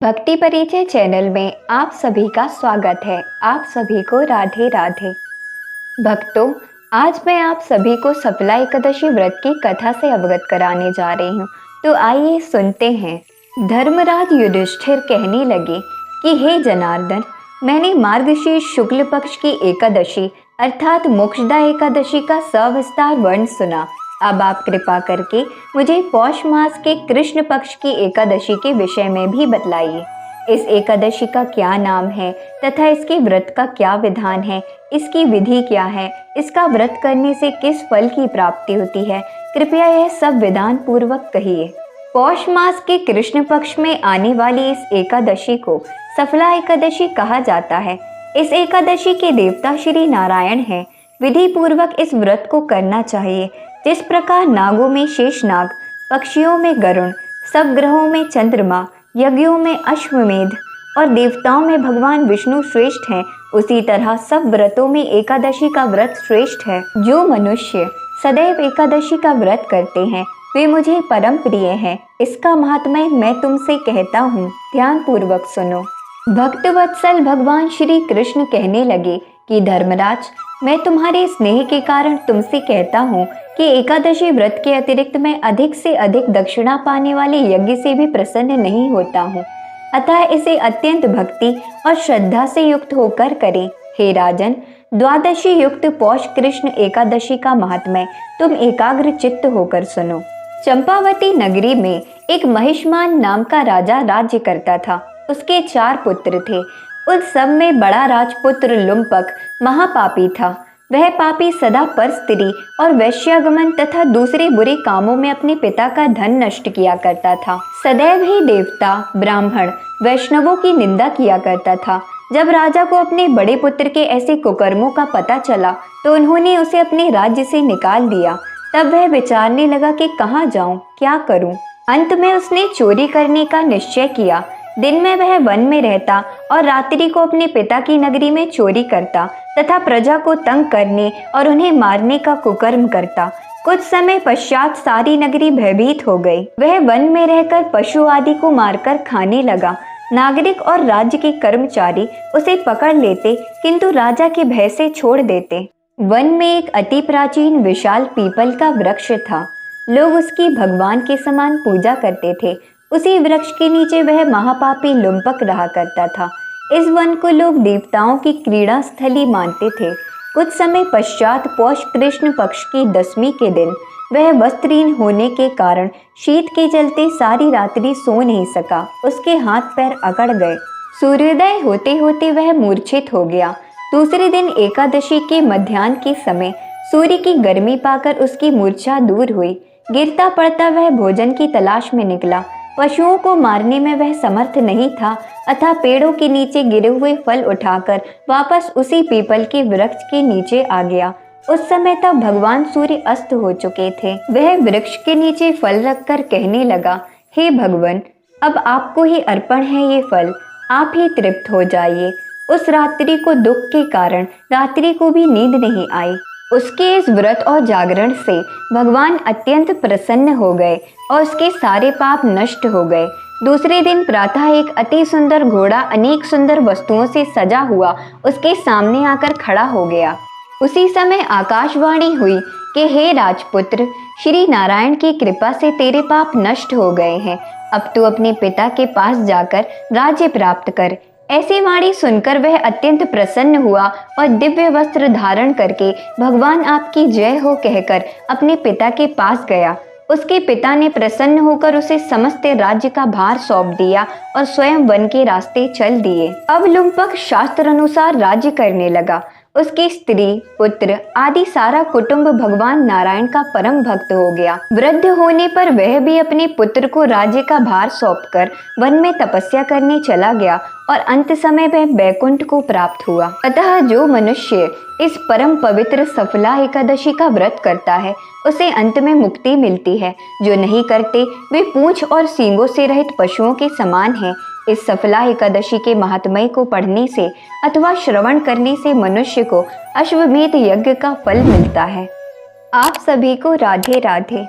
भक्ति परिचय चैनल में आप सभी का स्वागत है। आप सभी को राधे राधे। भक्तों, आज मैं आप सभी को सफला एकादशी व्रत की कथा से अवगत कराने जा रही हूँ। तो आइए सुनते हैं। धर्मराज युधिष्ठिर कहने लगे कि हे जनार्दन, मैंने मार्गशीर्ष शुक्ल पक्ष की एकादशी अर्थात मोक्षदा एकादशी का सविस्तार वर्ण सुना। अब आप कृपा करके मुझे पौष मास के कृष्ण पक्ष की एकादशी के विषय में भी बतलाइए। इस एकादशी का क्या नाम है तथा इसके व्रत का क्या विधान है, इसकी विधि क्या है, इसका व्रत करने से किस फल की प्राप्ति होती है, कृपया यह सब विधान पूर्वक कहिए। पौष मास के कृष्ण पक्ष में आने वाली इस एकादशी को सफला एकादशी कहा जाता है। इस एकादशी के देवता श्री नारायण हैं। विधि पूर्वक इस व्रत को करना चाहिए। जिस प्रकार नागों में शेषनाग, पक्षियों में गरुण, सब ग्रहों में चंद्रमा, यज्ञों में अश्वमेध और देवताओं में भगवान विष्णु श्रेष्ठ हैं, उसी तरह सब व्रतों में एकादशी का व्रत श्रेष्ठ है। जो मनुष्य सदैव एकादशी का व्रत करते हैं वे मुझे परम प्रिय हैं। इसका महात्म्य मैं तुमसे कहता हूँ, ध्यान पूर्वक सुनो। भक्त वत्सल भगवान श्री कृष्ण कहने लगे कि धर्मराज, मैं तुम्हारे स्नेह के कारण तुमसे कहता हूँ कि एकादशी व्रत के अतिरिक्त मैं अधिक से अधिक दक्षिणा पाने वाले यज्ञ से भी प्रसन्न नहीं होता हूँ। अतः इसे अत्यंत भक्ति और श्रद्धा से युक्त होकर करें। हे राजन, द्वादशी युक्त पौष कृष्ण एकादशी का महात्म्य तुम एकाग्र चित्त होकर सुनो। चंपावती नगरी में एक महिष्मान नाम का राजा राज्य करता था। उसके 4 पुत्र थे। उन सब में बड़ा राजपुत्र लुम्पक महापापी था। वह पापी सदा पर स्त्री और वैश्यागमन तथा दूसरे बुरे कामों में अपने पिता का धन नष्ट किया करता था। सदैव ही देवता, ब्राह्मण, वैष्णवों की निंदा किया करता था। जब राजा को अपने बड़े पुत्र के ऐसे कुकर्मों का पता चला तो उन्होंने उसे अपने राज्य से निकाल दिया। तब वह विचारने लगा कि कहाँ जाऊं, क्या करूं। अंत में उसने चोरी करने का निश्चय किया। दिन में वह वन में रहता और रात्रि को अपने पिता की नगरी में चोरी करता तथा प्रजा को तंग करने और उन्हें मारने का कुकर्म करता। कुछ समय पश्चात सारी नगरी भयभीत हो गई। वह वन में रहकर पशु आदि को मारकर खाने लगा। नागरिक और राज्य के कर्मचारी उसे पकड़ लेते किंतु राजा के भय से छोड़ देते। वन में एक अति प्राचीन विशाल पीपल का वृक्ष था। लोग उसकी भगवान के समान पूजा करते थे। उसी वृक्ष के नीचे वह महापापी लुम्पक रहा करता था। इस वन को लोग देवताओं की क्रीड़ा स्थली मानते थे। कुछ समय पश्चात पौष कृष्ण पक्ष की 10वीं के दिन वह वस्त्रहीन होने के कारण शीत के चलते सारी रात्रि सो नहीं सका। उसके हाथ पैर अकड़ गए। सूर्योदय होते होते वह मूर्छित हो गया। दूसरे दिन एकादशी के मध्याह्न के समय सूर्य की गर्मी पाकर उसकी मूर्छा दूर हुई। गिरता पड़ता वह भोजन की तलाश में निकला। पशुओं को मारने में वह समर्थ नहीं था, अतः पेड़ों के नीचे गिरे हुए फल उठाकर वापस उसी पीपल के वृक्ष के नीचे आ गया। उस समय तक भगवान सूर्य अस्त हो चुके थे। वह वृक्ष के नीचे फल रखकर कहने लगा, हे भगवान, अब आपको ही अर्पण है ये फल, आप ही तृप्त हो जाइए। उस रात्रि को दुख के कारण रात्रि को भी नींद नहीं आई। उसके इस व्रत और जागरण से भगवान अत्यंत प्रसन्न हो गए और उसके सारे पाप नष्ट हो गए। दूसरे दिन प्रातः एक अति सुंदर घोड़ा अनेक सुंदर वस्तुओं से सजा हुआ उसके सामने आकर खड़ा हो गया। उसी समय आकाशवाणी हुई कि हे राजपुत्र, श्री नारायण की कृपा से तेरे पाप नष्ट हो गए हैं। अब तू अपने पिता के पास जाकर राज्य प्राप्त कर। ऐसी वाणी सुनकर वह अत्यंत प्रसन्न हुआ और दिव्य वस्त्र धारण करके भगवान आपकी जय हो कहकर अपने पिता के पास गया। उसके पिता ने प्रसन्न होकर उसे समस्त राज्य का भार सौंप दिया और स्वयं वन के रास्ते चल दिए। अब लुम्पक शास्त्र अनुसार राज्य करने लगा। उसकी स्त्री, पुत्र आदि सारा कुटुंब भगवान नारायण का परम भक्त हो गया। वृद्ध होने पर वह भी अपने पुत्र को राज्य का भार सौंपकर वन में तपस्या करने चला गया और अंत समय वह बैकुंठ को प्राप्त हुआ। अतः जो मनुष्य इस परम पवित्र सफला एकादशी का व्रत करता है उसे अंत में मुक्ति मिलती है। जो नहीं करते वे पूंछ और सींगों से रहित पशुओं के समान हैं। इस सफला एकादशी के महात्म्य को पढ़ने से अथवा श्रवण करने से मनुष्य को अश्वमेध यज्ञ का फल मिलता है। आप सभी को राधे राधे।